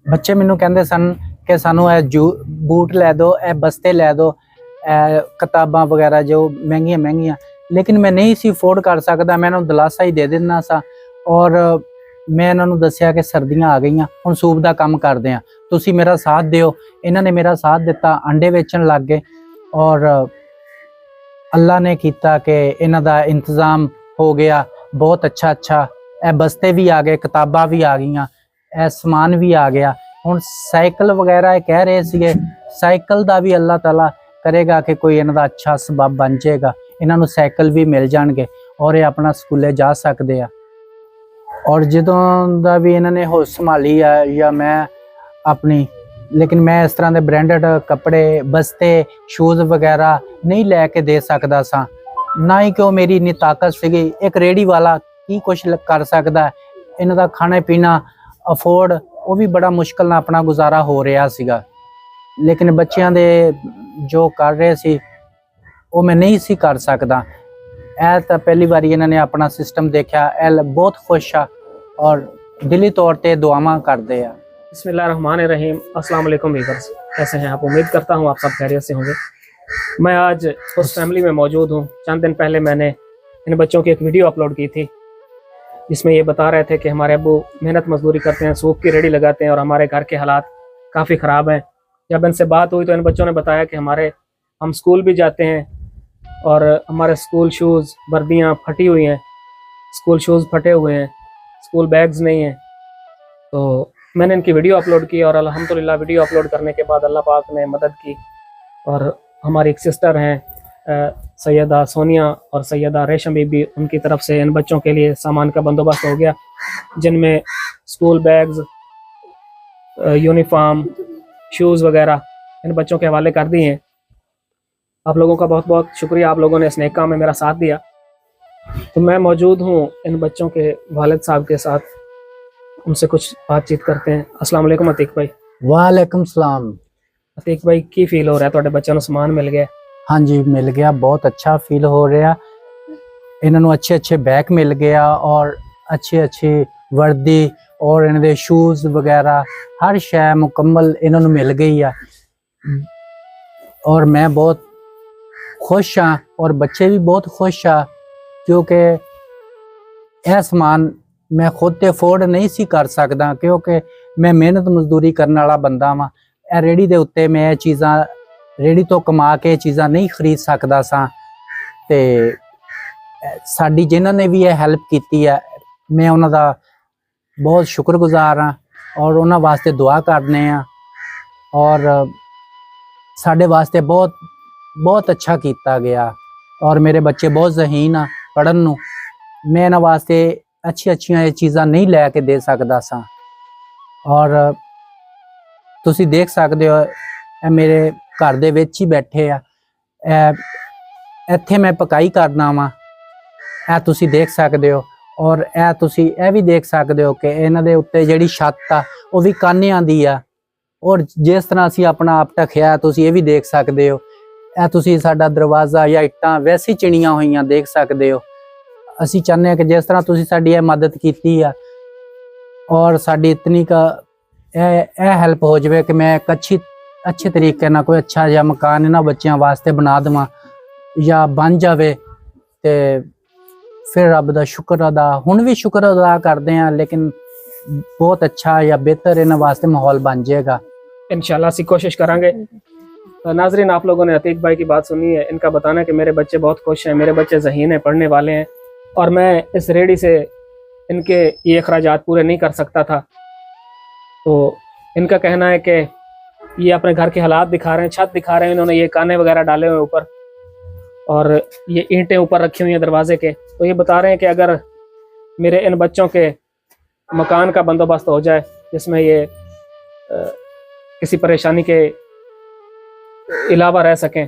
ਬੱਚੇ ਮੈਨੂੰ ਕਹਿੰਦੇ ਸਨ ਕਿ ਸਾਨੂੰ ਇਹ ਬੂਟ ਲੈ ਦਿਓ, ਇਹ ਬਸਤੇ ਲੈ ਦਿਓ, ਇਹ ਕਿਤਾਬਾਂ ਵਗੈਰਾ ਜੋ ਮਹਿੰਗੀਆਂ ਮਹਿੰਗੀਆਂ, ਲੇਕਿਨ ਮੈਂ ਨਹੀਂ ਸੀ ਅਫੋਰਡ ਕਰ ਸਕਦਾ। ਮੈਂ ਇਹਨਾਂ ਨੂੰ ਦਿਲਾਸਾ ਹੀ ਦੇ ਦਿੰਦਾ ਸਾਂ ਔਰ ਮੈਂ ਇਹਨਾਂ ਨੂੰ ਦੱਸਿਆ ਕਿ ਸਰਦੀਆਂ ਆ ਗਈਆਂ, ਹੁਣ ਸੂਪ ਦਾ ਕੰਮ ਕਰਦੇ ਆ, ਤੁਸੀਂ ਮੇਰਾ ਸਾਥ ਦਿਓ। ਇਹਨਾਂ ਨੇ ਮੇਰਾ ਸਾਥ ਦਿੱਤਾ, ਅੰਡੇ ਵੇਚਣ ਲੱਗ ਗਏ ਔਰ ਅੱਲਾ ਨੇ ਕੀਤਾ कि इन्हां दा इंतज़ाम हो गया बहुत अच्छा। ए बस्ते भी आ गए, किताबां भी आ गईयां, ए समान भी आ गया। हुण साइकिल वगैरह कह रहे सीगे, साइकिल दा भी अल्लाह ताला करेगा कि कोई इन्हां दा अच्छा सबब बन जाएगा, इन्हां नूं साइकिल भी मिल जाणगे और ये अपना स्कूले जा सकदे आ। और जदों दा भी इन्हां ने होश संभाली है या मैं अपनी, लेकिन मैं इस तरह के ब्रांडेड कपड़े बस्ते शूज़ वगैरह नहीं लैके दे सकता सा, ना ही कि मेरी इन्नी ताकत सीगी। एक रेहड़ी वाला की कुछ कर सकता है, इन्हां दा खाना पीना अफोर्ड वो भी बड़ा मुश्किल ना अपना गुजारा हो रहा सीगा। लेकिन बच्चों दे जो कर रहे सी वो मैं नहीं सी कर सकता। ऐ तो पहली बारी इन्होंने अपना सिस्टम देखा, ऐ बहुत खुश आ और दिली तौर पर दुआवां करते हैं। बिस्मिल्लाहिर्रहमानिर्रहीम। अस्सलाम वालेकुम व्यूअर्स, कैसे हैं आप? उम्मीद करता हूँ आप सब खैरियत से होंगे। मैं आज उस फैमिली में मौजूद हूँ। चंद दिन पहले मैंने इन बच्चों की एक वीडियो अपलोड की थी जिसमें ये बता रहे थे कि हमारे अब्बू मेहनत मजदूरी करते हैं, सूप की रेडी लगाते हैं और हमारे घर के हालात काफ़ी ख़राब हैं। जब इनसे बात हुई तो इन बच्चों ने बताया कि हम स्कूल भी जाते हैं और हमारे स्कूल शूज़ वर्दियाँ फटी हुई हैं, स्कूल शूज़ फटे हुए हैं, स्कूल बैग्स नहीं हैं। तो मैंने इनकी वीडियो अपलोड की और अल्हम्दुलिल्लाह वीडियो अपलोड करने के बाद अल्लाह पाक ने मदद की और हमारी एक सिस्टर हैं सैयदा सोनिया और सैयदा रेशम बीबी, उनकी तरफ से इन बच्चों के लिए सामान का बंदोबस्त हो गया, जिनमें स्कूल बैग्स, यूनिफॉर्म, शूज़ वगैरह इन बच्चों के हवाले कर दिए हैं। आप लोगों का बहुत बहुत शुक्रिया, आप लोगों ने इस नेक काम में मेरा साथ दिया। तो मैं मौजूद हूँ इन बच्चों के वालिद साहब के साथ, उनसे कुछ बातचीत करते हैं। अस्सलाम वालेकुम अतीक भाई। वालेकुम सलाम। अतीक भाई की फील हो रहा है, तुहाडे बच्चों नूं समान मिल गया? हाँ जी मिल गया, बहुत अच्छा फील हो रहा। इन्होंने अच्छे बैग मिल गया और अच्छी वर्दी और इन्हें शूज़ वगैरह हर शय मुकम्मल इन्होंने मिल गई है और मैं बहुत खुश हाँ और बच्चे भी बहुत खुश हाँ, क्योंकि यह समान मैं खुद ते अफोर्ड नहीं सी कर सकता, क्योंकि मैं मेहनत मजदूरी करने वाला बंदा वा। रेहड़ी दे उत्ते मैं ये चीज़ां रेहड़ी तो कमा के चीज़ां नहीं खरीद सकता सा। ते साडी जिन्हां ने भी यह हेल्प की है, मैं उन्हां दा बहुत शुक्रगुजार हाँ और उन्हां वास्ते दुआ करने हैं और साडे वास्ते बहुत अच्छा किया गया। और मेरे बच्चे बहुत ज़हीन आ पढ़न नूं, मैं इन्हां वास्ते अच्छी चीज़ां नहीं लैके दे सकता सा। और तुसी देख सकते हो मेरे घर दे विच ही बैठे आ, इत्थे मैं पकाई करना वा, ए तुसी देख सकते हो। और ए तुसी ए भी देख सकते हो कि इन्हां दे उत्ते जिहड़ी छत आ वो भी कानियां दी आ और जिस तरह असीं अपना आप ढकिया तुसी ये भी देख सकते हो। ए तुसी साडा दरवाज़ा या इट्टां वैसे ही चिणियां होईयां देख सकते हो। असीं चाहते हैं कि जिस तरह तुसी साडी ये मदद की है और साडी इतनी का हेल्प हो जाए कि मैं एक अच्छे तरीके ना कोई अच्छा जिहा मकान इन्हां बच्चों वास्ते बना देवां या बन जाए, तो फिर रब दा शुक्र अदा हुण भी शुक्र अदा करते हैं, लेकिन बहुत अच्छा या बेहतर इन्हां वास्ते माहौल बन जाएगा इंशाल्लाह। असीं कोशिश करांगे। नाजरीन, आप लोगों ने अतीक भाई की बात सुनी है। इनका बताना है कि मेरे बच्चे बहुत खुश हैं, मेरे बच्चे ज़हीन हैं, पढ़ने वाले हैं और मैं इस रेहड़ी से इनके ये अखराजात पूरे नहीं कर सकता था। तो इनका कहना है कि ये अपने घर के हालात दिखा रहे हैं, छत दिखा रहे हैं, इन्होंने ये काने वगैरह डाले हुए ऊपर और ये ईंटें ऊपर रखी हुई हैं दरवाजे के। तो ये बता रहे हैं कि अगर मेरे इन बच्चों के मकान का बंदोबस्त हो जाए जिसमें ये किसी परेशानी के इलावा रह सकें।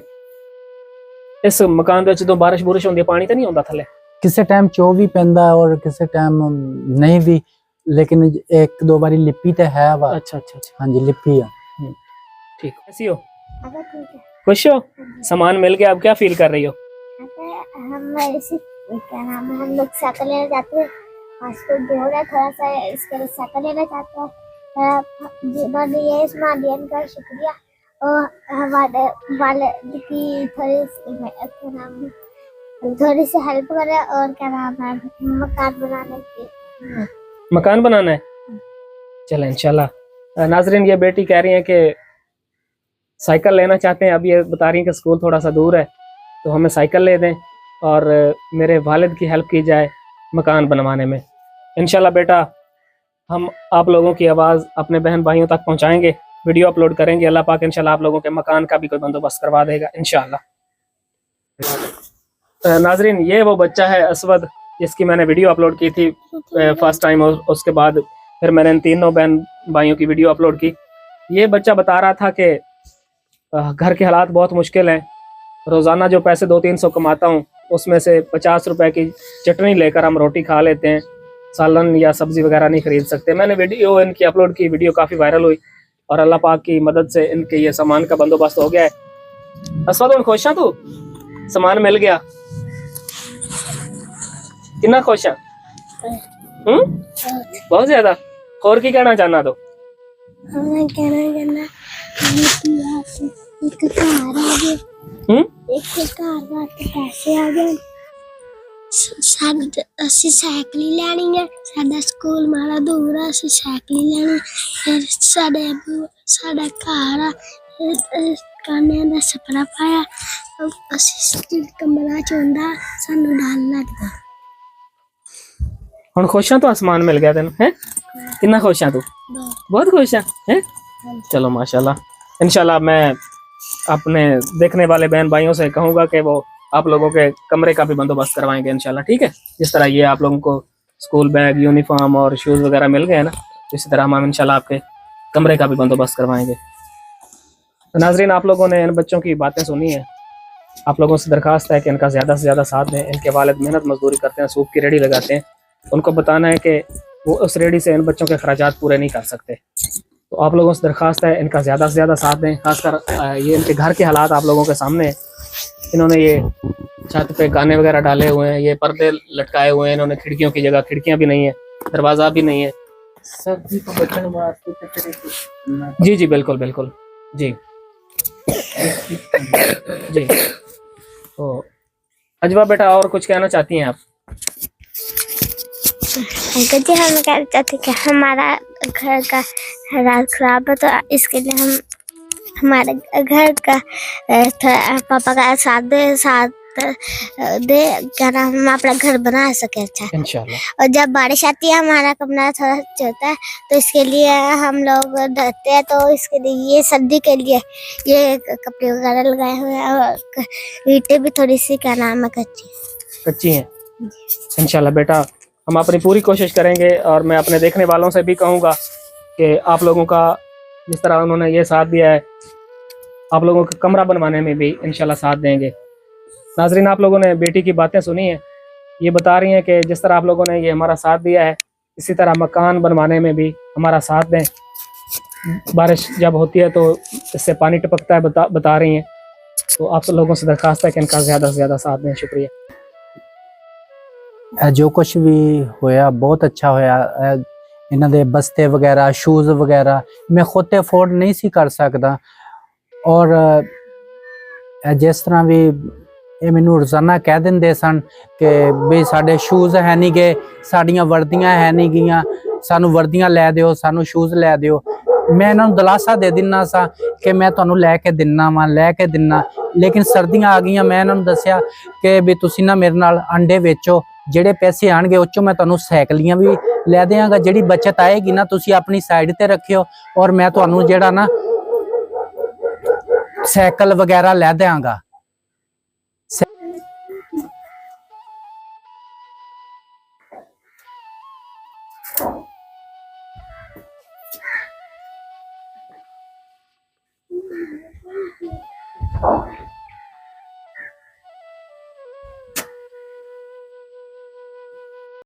इस मकान दे जो बारिश बुरिश होंदी है पानी तो नहीं होंदा थले? किसी टाइम चो भी पैंदा और किसी टाइम नहीं भी, लेकिन एक दो बारी लिपी तो है वा। अच्छा। हाँ जी लिपी है। ठीक। कैसी हो? खुश हो? सामान मिल गया, अब क्या फील कर रही हो? हम लोग साइकिल लेने जाते हैं, आज तो हो रहा है थोड़ा सा, इसके लिए साइकिल लेने जाते हैं जिन्होंने ये सामान दिया उनका शुक्रिया। और हमारे वाले की थोड़ी सी हेल्प करे और क्या नाम है मकान बनाने की। मकान बनाना है, चलें इंशाल्लाह। नाजरीन, ये बेटी कह रही है कि साइकिल लेना चाहते हैं। अब ये बता रही है कि स्कूल थोड़ा सा दूर है, तो हमें साइकिल ले दें और मेरे वालिद की हेल्प की जाए मकान बनवाने में। इंशाल्लाह बेटा, हम आप लोगों की आवाज़ अपने बहन भाइयों तक पहुंचाएंगे, वीडियो अपलोड करेंगे। अल्लाह पाक इंशाल्लाह आप लोगों के मकान का भी कोई बंदोबस्त करवा देगा इंशाल्लाह। नाजरीन, ये वो बच्चा है असवद, जिसकी मैंने वीडियो अपलोड की थी फर्स्ट टाइम, और उसके बाद फिर मैंने इन तीनों बहन भाइयों की वीडियो अपलोड की। ये बच्चा बता रहा था कि घर के हालात बहुत मुश्किल हैं, रोज़ाना जो पैसे 200-300 कमाता हूँ उसमें से 50 रुपए की चटनी लेकर हम रोटी खा लेते हैं, सालन या सब्जी वगैरह नहीं खरीद सकते। मैंने वीडियो इनकी अपलोड की, वीडियो काफ़ी वायरल हुई और अल्लाह पाक की मदद से इनके ये सामान का बंदोबस्त हो गया है। असवद हुण खुश है तू, सामान मिल गया, कितना खुश है? बहुत ज्यादा। और की कहना चाहना तो? हमें कहना कहना एक कार आ गई, एक कार पैसे आ गए। ਅਸੀਂ ਸਾਈਕਲ ਹੀ ਲੈਣੀ ਹੈ, ਸਾਡਾ ਸਕੂਲ ਮਾੜਾ ਦੂਰ ਆ, ਅਸੀਂ ਸਾਈਕਲ ਹੀ ਲੈਣੀ। ਫਿਰ ਸਾਡਾ ਘਰ ਆ, ਕਾਨਿਆਂ ਦਾ ਸੁਪਨਾ ਪਾਇਆ, ਅਸੀਂ ਕਮਰਾ ਚ ਹੁੰਦਾ, ਸਾਨੂੰ ਡਰ ਲੱਗਦਾ। ਹੁਣ खुश है तो आसमान मिल गया तेन है, कितना खुश है तू? बहुत खुश है? चलो माशाल्लाह। इंशाल्लाह मैं अपने देखने वाले बहन भाइयों से कहूँगा कि वो आप लोगों के कमरे का भी बंदोबस्त करवाएंगे इंशाल्लाह, ठीक है। जिस तरह ये आप लोगों को स्कूल बैग, यूनिफॉर्म और शूज़ वगैरह मिल गए ना, तो इसी तरह हम इंशाल्लाह आपके कमरे का भी बंदोबस्त करवाएंगे। तो नाजरीन, आप लोगों ने इन बच्चों की बातें सुनी है। आप लोगों से दरख्वास्त है कि इनका ज़्यादा से ज़्यादा साथ दें। इनके वालिद मेहनत मजदूरी करते हैं, सूप की रेडी लगाते हैं। उनको बताना है कि वो उस रेडी से इन बच्चों के खर्चात पूरे नहीं कर सकते। तो आप लोगों से दरख्वास्त है इनका ज़्यादा से ज़्यादा साथ दें। खासकर ये इनके घर के हालात आप लोगों के सामने हैं। इन्होंने ये छत पे गाने वगैरह डाले हुए हैं, ये पर्दे लटकाए हुए हैं, इन्होंने खिड़कियों की जगह खिड़कियां भी नहीं है, दरवाज़ा भी नहीं है। सब्जी को बचने वास्ते जी जी बिल्कुल बिल्कुल जी जी। तो अजवा बेटा, और कुछ कहना चाहती हैं आप? अंकल जी, हम कहना चाहते कि हमारा घर का हालात खराब है, तो इसके लिए हम हमारे घर का पापा का साथ दे क्या नाम, हम अपना घर बना सके अच्छा इंशाल्लाह। और जब बारिश आती है हमारा कमरा थोड़ा चलता है, तो इसके लिए हम लोग डरते हैं, तो इसके लिए ये सर्दी के लिए ये कपड़े वगैरह लगाए हुए हैं। और ईंटें भी थोड़ी सी क्या नाम है कच्ची हैं। इंशाल्लाह बेटा, हम अपनी पूरी कोशिश करेंगे। और मैं अपने देखने वालों से भी कहूँगा कि आप लोगों का जिस तरह उन्होंने ये साथ दिया है, आप लोगों का कमरा बनवाने में भी इंशाल्लाह साथ देंगे। नाजरीन, आप लोगों ने बेटी की बातें सुनी हैं। ये बता रही हैं कि जिस तरह आप लोगों ने ये हमारा साथ दिया है, इसी तरह मकान बनवाने में भी हमारा साथ दें। बारिश जब होती है तो इससे पानी टपकता है, बता रही हैं। तो आप लोगों से दरख्वास्त है कि इनका ज़्यादा से ज़्यादा साथ दें। शुक्रिया। जो कुछ भी होया बहुत अच्छा होया। इन्हों दे बस्ते वगैरह, शूज़ वगैरह मैं खुद ते अफोर्ड नहीं सी कर सकता। और जिस तरह भी ये मैनू रोजाना कह देंगे सन कि भी साढ़े शूज़ है नहीं गए, साड़ियाँ वर्दियाँ है नहीं गईयां, सानू वर्दियाँ लै दिओ, सानू शूज़ लै दिओ। मैं इन्होंने दिलासा दे दिना सा कि मैं तुहानू लैके दिना वा, लैके दिना। लेकिन सर्दियाँ आ गई, मैं इन्होंने दसिया कि भी तुसी ना मेरे नाल अंडे बेचो, ਜਿਹੜੇ पैसे आएंगे उस मैं ਤੁਹਾਨੂੰ ਸਾਈਕਲੀਆਂ भी लै देंगा। ਜਿਹੜੀ बचत आएगी ना ਤੁਸੀਂ अपनी साइड ते रखियो और मैं ਤੁਹਾਨੂੰ ਜਿਹੜਾ ना साइकिल वगैरह लै देंगा।